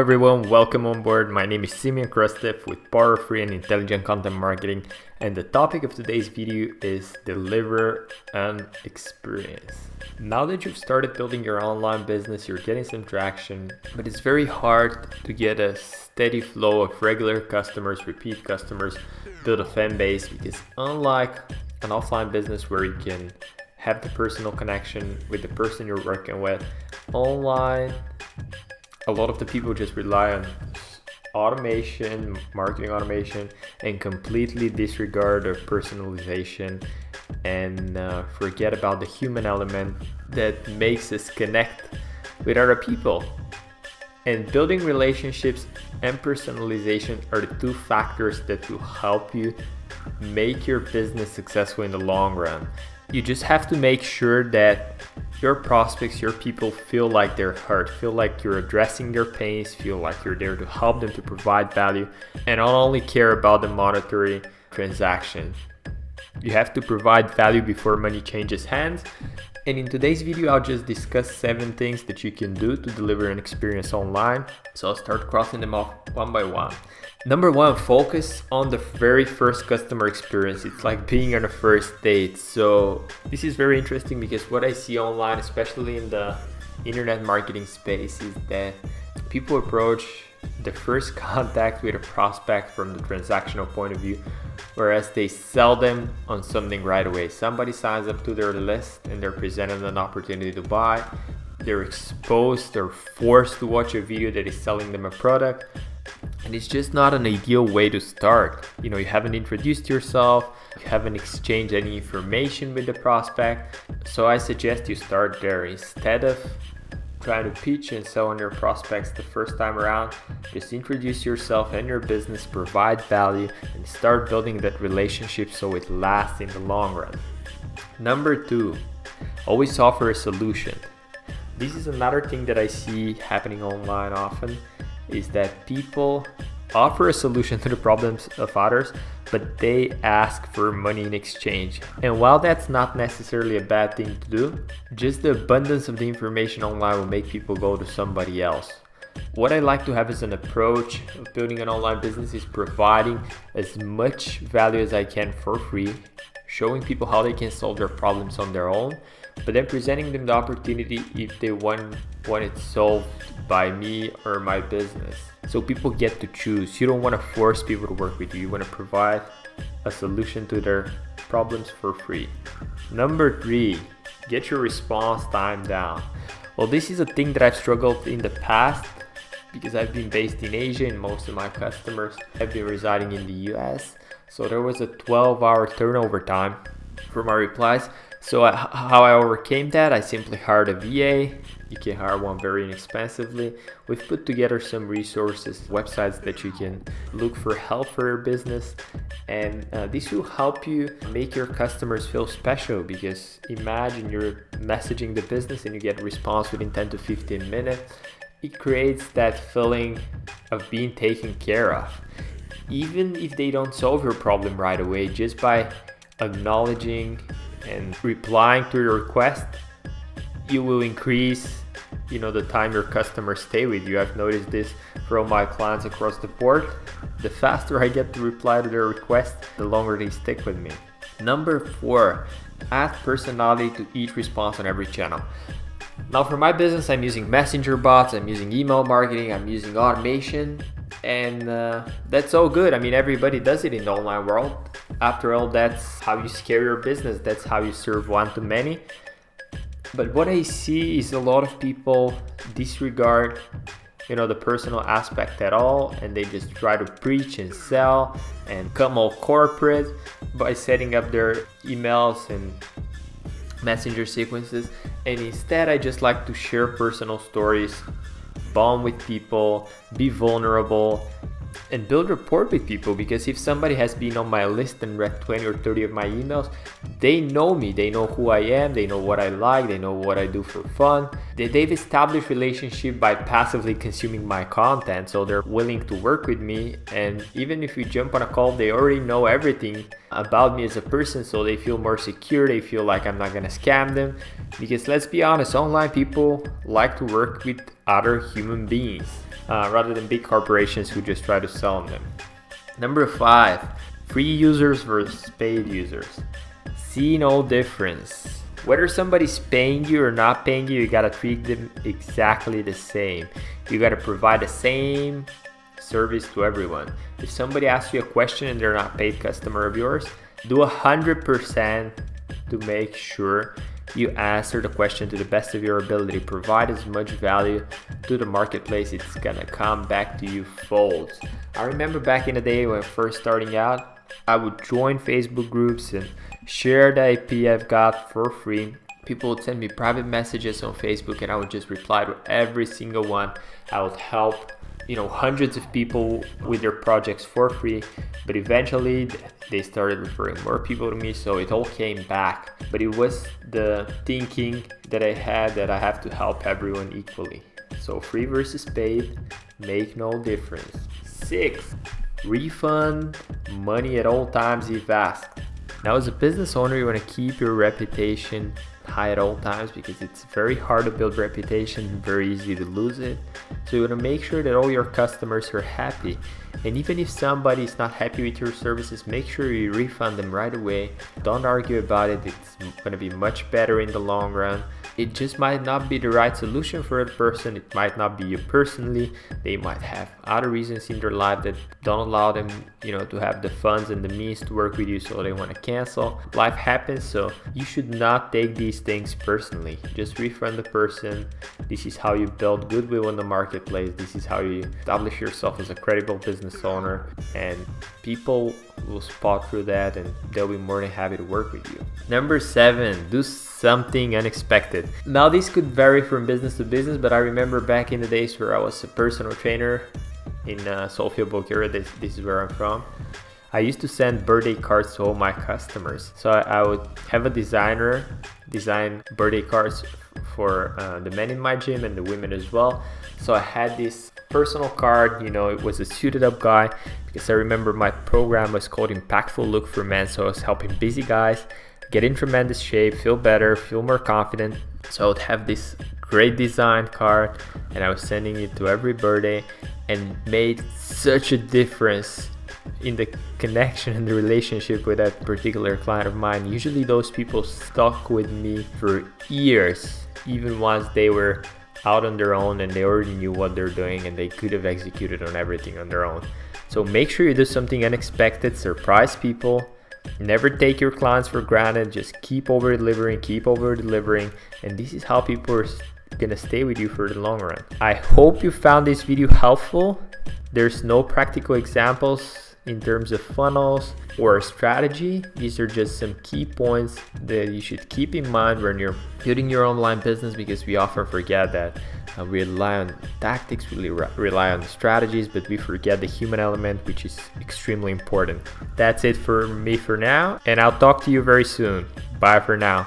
everyone, welcome on board. My name is Simeon Krastev with Power of Free and Intelligent Content Marketing, and the topic of today's video is deliver an experience. Now that you've started building your online business, you're getting some traction, but it's very hard to get a steady flow of regular customers, repeat customers, build a fan base, because unlike an offline business where you can have the personal connection with the person you're working with, online a lot of the people just rely on automation, marketing automation, and completely disregard of personalization and forget about the human element that makes us connect with other people. And building relationships and personalization are the two factors that will help you make your business successful in the long run. You just have to make sure that your prospects, your people feel like they're heard, feel like you're addressing their pains, feel like you're there to help them, to provide value, and not only care about the monetary transaction. You have to provide value before money changes hands. And in today's video, I'll just discuss 7 things that you can do to deliver an experience online. So I'll start crossing them off one by one. Number 1, focus on the very first customer experience. It's like being on a first date. So this is very interesting because what I see online, especially in the internet marketing space, is that people approach the first contact with a prospect from the transactional point of view, whereas they sell them on something right away. Somebody signs up to their list and they're presented an opportunity to buy. They're exposed or forced to watch a video that is selling them a product. And it's just not an ideal way to start. You haven't introduced yourself, you haven't exchanged any information with the prospect. So I suggest you start there. Instead of trying to pitch and sell on your prospects the first time around, just introduce yourself and your business, provide value, and start building that relationship so it lasts in the long run. Number 2, always offer a solution. This is another thing that I see happening online often, is that people offer a solution to the problems of others, but they ask for money in exchange. And while that's not necessarily a bad thing to do, just the abundance of the information online will make people go to somebody else. What I like to have as an approach of building an online business is providing as much value as I can for free, showing people how they can solve their problems on their own, but then presenting them the opportunity if they want it solved by me or my business. So people get to choose. You don't want to force people to work with you. You want to provide a solution to their problems for free. Number 3, get your response time down. Well, this is a thing that I've struggled in the past because I've been based in Asia and most of my customers have been residing in the US. So there was a 12-hour turnover time for my replies. So how I overcame that, I simply hired a VA. You can hire one very inexpensively. We've put together some resources, websites that you can look for help for your business. And this will help you make your customers feel special, because imagine you're messaging the business and you get a response within 10 to 15 minutes. It creates that feeling of being taken care of. Even if they don't solve your problem right away, just by acknowledging and replying to your request, you will increase the time your customers stay with you. I've noticed this for all my clients across the board. The faster I get to reply to their request, the longer they stick with me. Number 4, add personality to each response on every channel. Now for my business, I'm using messenger bots, I'm using email marketing, I'm using automation, and that's all good. I mean, everybody does it in the online world. After all, that's how you scale your business. That's how you serve one to many. But what I see is a lot of people disregard, the personal aspect at all, and they just try to preach and sell and come all corporate by setting up their emails and messenger sequences. And instead, I just like to share personal stories, bond with people, be vulnerable, and build rapport with people. Because if somebody has been on my list and read 20 or 30 of my emails, they know me, they know who I am, they know what I like, they know what I do for fun. They've established relationship by passively consuming my content, so they're willing to work with me. And even if we jump on a call, they already know everything about me as a person, so they feel more secure, they feel like I'm not gonna scam them. Because let's be honest, online people like to work with other human beings rather than big corporations who just try to sell them. Number 5, free users versus paid users. See no difference. Whether somebody's paying you or not paying you, you gotta treat them exactly the same. You gotta provide the same service to everyone. If somebody asks you a question and they're not a paid customer of yours, do 100% to make sure you answer the question to the best of your ability. Provide as much value to the marketplace, it's gonna come back to you fold. I remember back in the day when first starting out, I would join Facebook groups and share the IP I've got for free. People would send me private messages on Facebook and I would just reply to every single one. I would help, hundreds of people with their projects for free, but eventually they started referring more people to me, so it all came back. But it was the thinking that I had that I have to help everyone equally. So free versus paid, make no difference. 6, refund money at all times if asked. Now, as a business owner, you want to keep your reputation high at all times because it's very hard to build reputation, very easy to lose it. So you want to make sure that all your customers are happy. And even if somebody is not happy with your services, make sure you refund them right away. Don't argue about it. It's going to be much better in the long run. It just might not be the right solution for a person. It might not be you personally. They might have other reasons in their life that don't allow them, to have the funds and the means to work with you, so they want to cancel. Life happens, so you should not take these things personally. Just refund the person. This is how you build goodwill in the marketplace. This is how you establish yourself as a credible business owner, and people will spot through that and they'll be more than happy to work with you. Number 7, do something unexpected. Now, this could vary from business to business, but I remember back in the days where I was a personal trainer in Sofia, Bulgaria. This is where I'm from. I used to send birthday cards to all my customers. So I would have a designer design birthday cards for the men in my gym and the women as well. So I had this personal card, it was a suited up guy, because I remember my program was called Impactful Look for Men. So I was helping busy guys get in tremendous shape, feel better, feel more confident. So I would have this great design card and I was sending it to every birthday, and made such a difference in the connection and the relationship with that particular client of mine. Usually those people stuck with me for years, even once they were out on their own and they already knew what they're doing and they could have executed on everything on their own. So make sure you do something unexpected, surprise people. Never take your clients for granted. Just keep over delivering, and this is how people are gonna stay with you for the long run. I hope you found this video helpful. There's no practical examples in terms of funnels or strategy. These are just some key points that you should keep in mind when you're building your online business, because we often forget that we rely on tactics, we rely on strategies, but we forget the human element, which is extremely important. That's it for me for now, and I'll talk to you very soon. Bye for now.